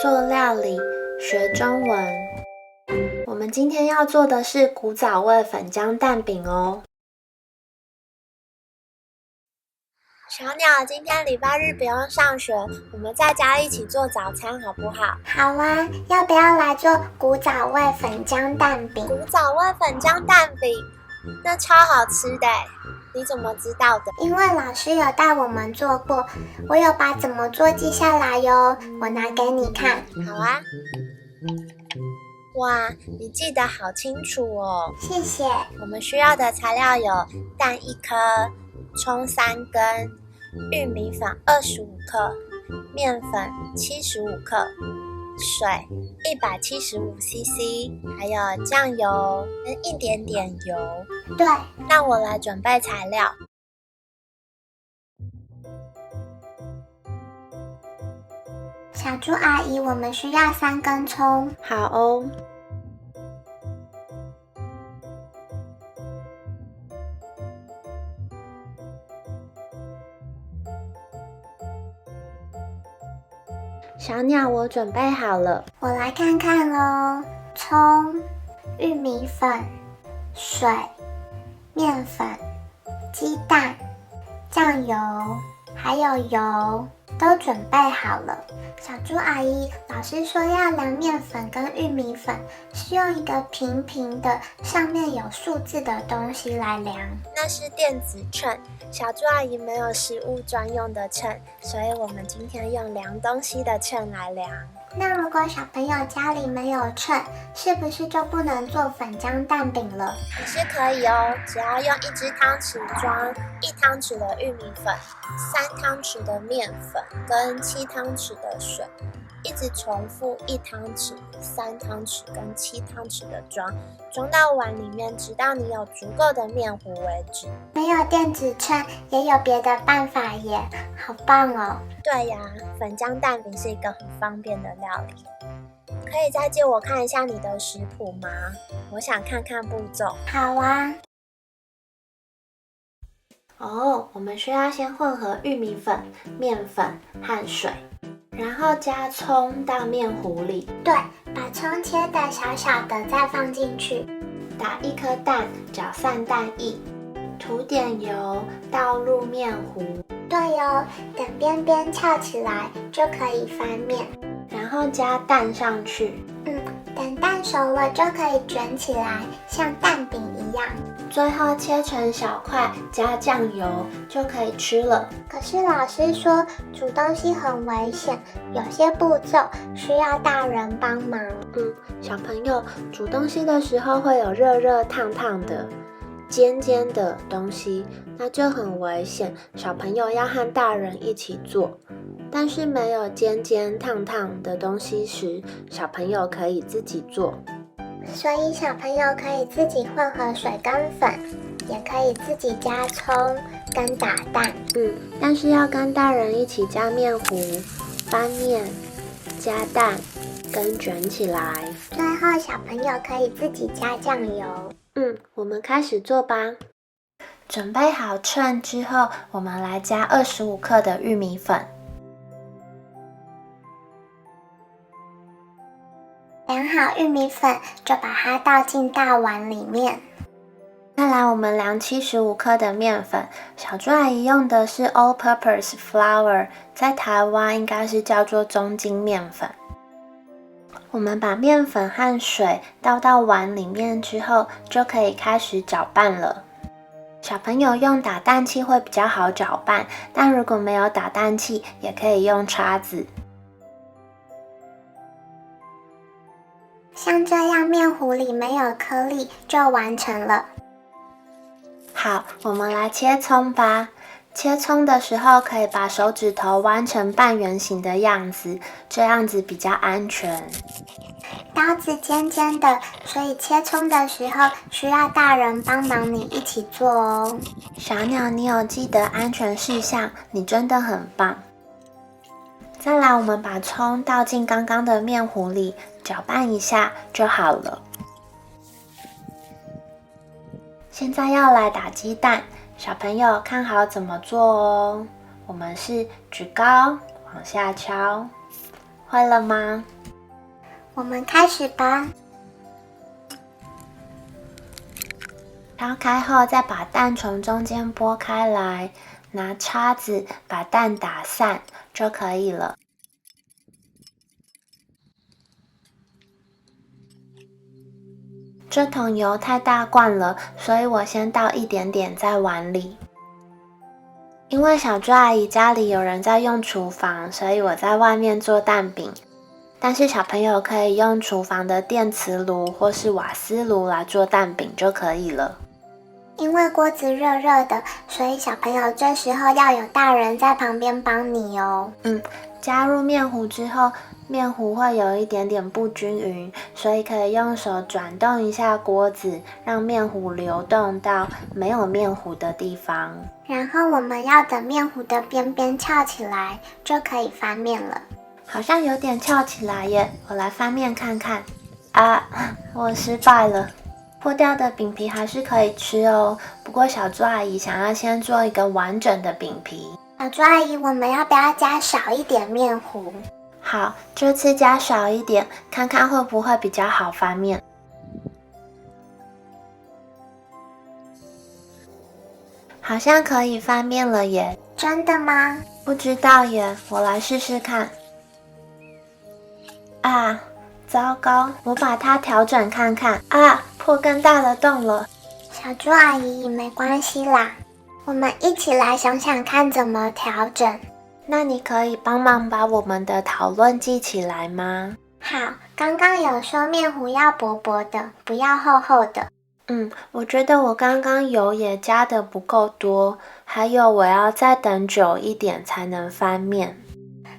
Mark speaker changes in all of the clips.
Speaker 1: 做料理，学中文。我们今天要做的是古早味粉浆蛋饼哦。小鸟，今天礼拜日不用上学，我们在家一起做早餐好不好？
Speaker 2: 好啊，要不要来做古早味粉浆蛋饼？
Speaker 1: 古早味粉浆蛋饼，那超好吃的，你怎么知道的？
Speaker 2: 因为老师有带我们做过，我有把怎么做记下来哟，我拿给你看。
Speaker 1: 好啊。哇，你记得好清楚哦。
Speaker 2: 谢谢。
Speaker 1: 我们需要的材料有蛋1颗、葱3根、玉米粉25克、面粉75克、水175cc， 还有酱油跟一点点油。
Speaker 2: 对，
Speaker 1: 那我来准备材料。
Speaker 2: 小猪阿姨，我们需要3根葱。
Speaker 1: 好哦。小鸟，我准备好了。
Speaker 2: 我来看看哦。葱、玉米粉、水、面粉、鸡蛋、酱油，还有油，都准备好了。小猪阿姨，老师说要量面粉跟玉米粉，是用一个平平的，上面有数字的东西来量。
Speaker 1: 那是电子秤，小猪阿姨没有食物专用的秤，所以我们今天用量东西的秤来量。
Speaker 2: 那如果小朋友家里没有秤，是不是就不能做粉浆蛋饼了？
Speaker 1: 也是可以哦，只要用1只汤匙装1汤匙的玉米粉、3汤匙的面粉跟7汤匙的水，一直重复1汤匙、3汤匙跟7汤匙的装到碗里面，直到你有足够的面糊为止。
Speaker 2: 没有电子秤，也有别的办法耶，好棒哦！
Speaker 1: 对呀，粉浆蛋饼是一个很方便的料理。可以再借我看一下你的食谱吗？我想看看步骤。
Speaker 2: 好啊。
Speaker 1: 我们需要先混合玉米粉、面粉和水，然后加葱到面糊里。
Speaker 2: 对，把葱切的小小的再放进去，
Speaker 1: 打1颗蛋，搅散蛋液，涂点油，倒入面糊。
Speaker 2: 对哦，等边边翘起来就可以翻面，
Speaker 1: 然后加蛋上去。
Speaker 2: 等蛋熟了就可以卷起来，像蛋饼一样。
Speaker 1: 最后切成小块，加酱油就可以吃了。
Speaker 2: 可是老师说煮东西很危险，有些步骤需要大人帮忙。
Speaker 1: 小朋友煮东西的时候会有热热烫烫的、尖尖的东西，那就很危险。小朋友要和大人一起做。但是没有尖尖烫烫的东西时，小朋友可以自己做。
Speaker 2: 所以小朋友可以自己混合水跟粉，也可以自己加葱跟打蛋。
Speaker 1: 但是要跟大人一起加面糊、翻面、加蛋跟卷起来。
Speaker 2: 最后小朋友可以自己加酱油。
Speaker 1: 我们开始做吧。准备好秤之后，我们来加25克的玉米粉。
Speaker 2: 量好玉米粉，就把它倒进大碗里面。
Speaker 1: 再来我们量75克的面粉，小猪阿姨用的是 All-Purpose Flour， 在台湾应该是叫做中筋面粉。我们把面粉和水倒到碗里面之后，就可以开始搅拌了。小朋友用打蛋器会比较好搅拌，但如果没有打蛋器，也可以用叉子。
Speaker 2: 像这样面糊里没有颗粒就完成了。
Speaker 1: 好，我们来切葱吧。切葱的时候可以把手指头弯成半圆形的样子，这样子比较安全。
Speaker 2: 刀子尖尖的，所以切葱的时候需要大人帮忙你一起做哦。
Speaker 1: 小鸟，你有记得安全事项，你真的很棒。再来，我们把葱倒进刚刚的面糊里，搅拌一下就好了。现在要来打鸡蛋，小朋友看好怎么做哦。我们是举高往下敲，会了吗？
Speaker 2: 我们开始吧。
Speaker 1: 敲开后，再把蛋从中间剥开来，拿叉子把蛋打散就可以了。这桶油太大罐了，所以我先倒一点点在碗里。因为小猪阿姨家里有人在用厨房，所以我在外面做蛋饼。但是小朋友可以用厨房的电磁炉或是瓦斯炉来做蛋饼就可以了。
Speaker 2: 因为锅子热热的，所以小朋友这时候要有大人在旁边帮你哦。
Speaker 1: 加入面糊之后，面糊会有一点点不均匀，所以可以用手转动一下锅子，让面糊流动到没有面糊的地方。
Speaker 2: 然后我们要等面糊的边边翘起来，就可以翻面了。
Speaker 1: 好像有点翘起来耶，我来翻面看看。啊，我失败了。破掉的饼皮还是可以吃哦，不过小猪阿姨想要先做一个完整的饼皮。
Speaker 2: 小猪阿姨，我们要不要加少一点面糊？
Speaker 1: 好，这次加少一点，看看会不会比较好翻面。好像可以翻面了耶。
Speaker 2: 真的吗？
Speaker 1: 不知道耶，我来试试看。啊，糟糕，我把它调整看看。啊，破更大的洞了。
Speaker 2: 小猪阿姨，没关系啦，我们一起来想想看怎么调整。
Speaker 1: 那你可以帮忙把我们的讨论记起来吗？
Speaker 2: 好，刚刚有说面糊要薄薄的，不要厚厚的。
Speaker 1: 我觉得我刚刚油也加的不够多，还有我要再等久一点才能翻面。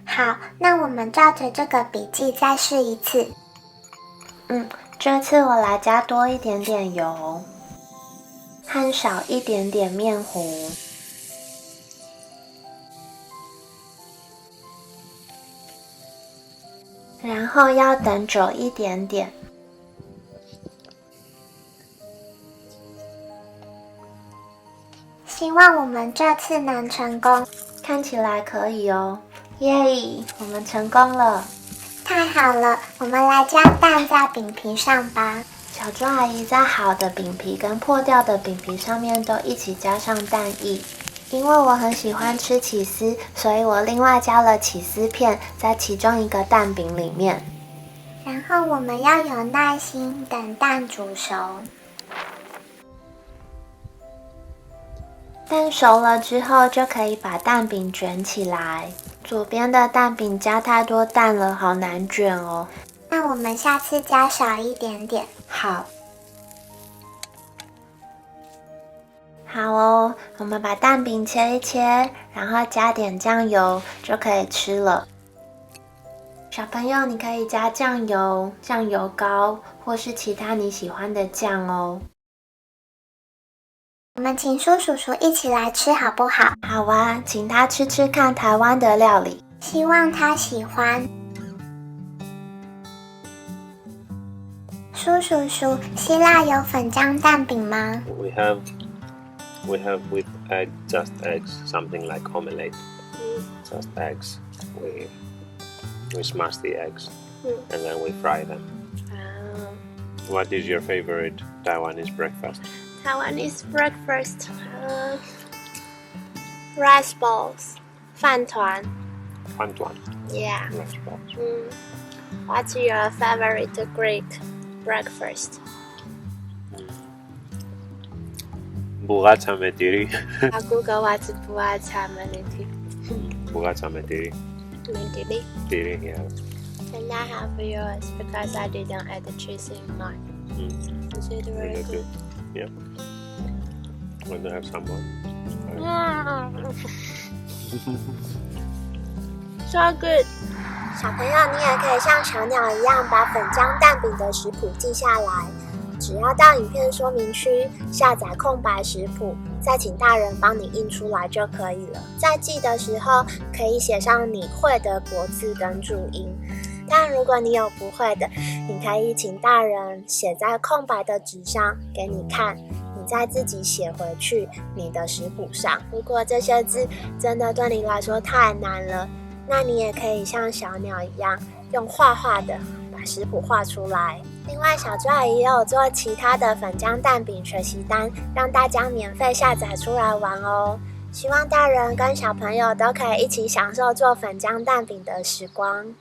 Speaker 2: 好，那我们照着这个笔记再试一次。
Speaker 1: 这次我来加多一点点油，和少一点点面糊。然后要等久一点点。
Speaker 2: 希望我们这次能成功。
Speaker 1: 看起来可以哦，耶！我们成功了。
Speaker 2: 太好了，我们来加蛋在饼皮上吧。
Speaker 1: 小猪阿姨在好的饼皮跟破掉的饼皮上面都一起加上蛋液。因为我很喜欢吃起司，所以我另外加了起司片在其中一个蛋饼里面。
Speaker 2: 然后我们要有耐心等蛋煮熟。
Speaker 1: 蛋熟了之后，就可以把蛋饼卷起来。左边的蛋饼加太多蛋了，好难卷哦。
Speaker 2: 那我们下次加少一点点。
Speaker 1: 好。好哦，我们把蛋饼切一切，然后加点酱油就可以吃了。小朋友，你可以加酱油、酱油膏，或是其他你喜欢的酱哦。
Speaker 2: 我们请叔叔叔一起来吃好不好？
Speaker 1: 好啊，请他吃吃看台湾的料理，
Speaker 2: 希望他喜欢。叔叔叔，希腊有粉浆蛋饼吗？
Speaker 3: We have with egg, just eggs, something like omelette. Just eggs. We smash the eggs and then we fry them. What is your favorite Taiwanese breakfast?
Speaker 1: Taiwanese breakfast, rice balls, 饭团.
Speaker 3: Fantuan.
Speaker 1: Yeah.
Speaker 3: Rice balls.
Speaker 1: What's your favorite Greek breakfast?
Speaker 3: Bugatsa metiri.
Speaker 1: Aku what's buatsa meniti.
Speaker 3: Bugatsa metiri.
Speaker 1: Mentili.
Speaker 3: Tiri, yeah.
Speaker 1: Can I have yours because I didn't add the cheese in mine? Is it very
Speaker 3: Really
Speaker 1: good?
Speaker 3: good. Yeah. Want to have some more?
Speaker 1: So good.
Speaker 2: 小朋友，你也可以像小鸟一样把粉浆蛋饼的食谱记下来，只要到影片说明区下载空白食谱，再请大人帮你印出来就可以了。在记的时候可以写上你会的国字跟注音，但如果你有不会的，你可以请大人写在空白的纸上给你看，你再自己写回去你的食谱上。如果这些字真的对你来说太难了，那你也可以像小鸟一样
Speaker 1: 用画画的把食谱画出来。另外，小猪阿姨也有做其他的粉浆蛋饼学习单，让大家免费下载出来玩哦。希望大人跟小朋友都可以一起享受做粉浆蛋饼的时光。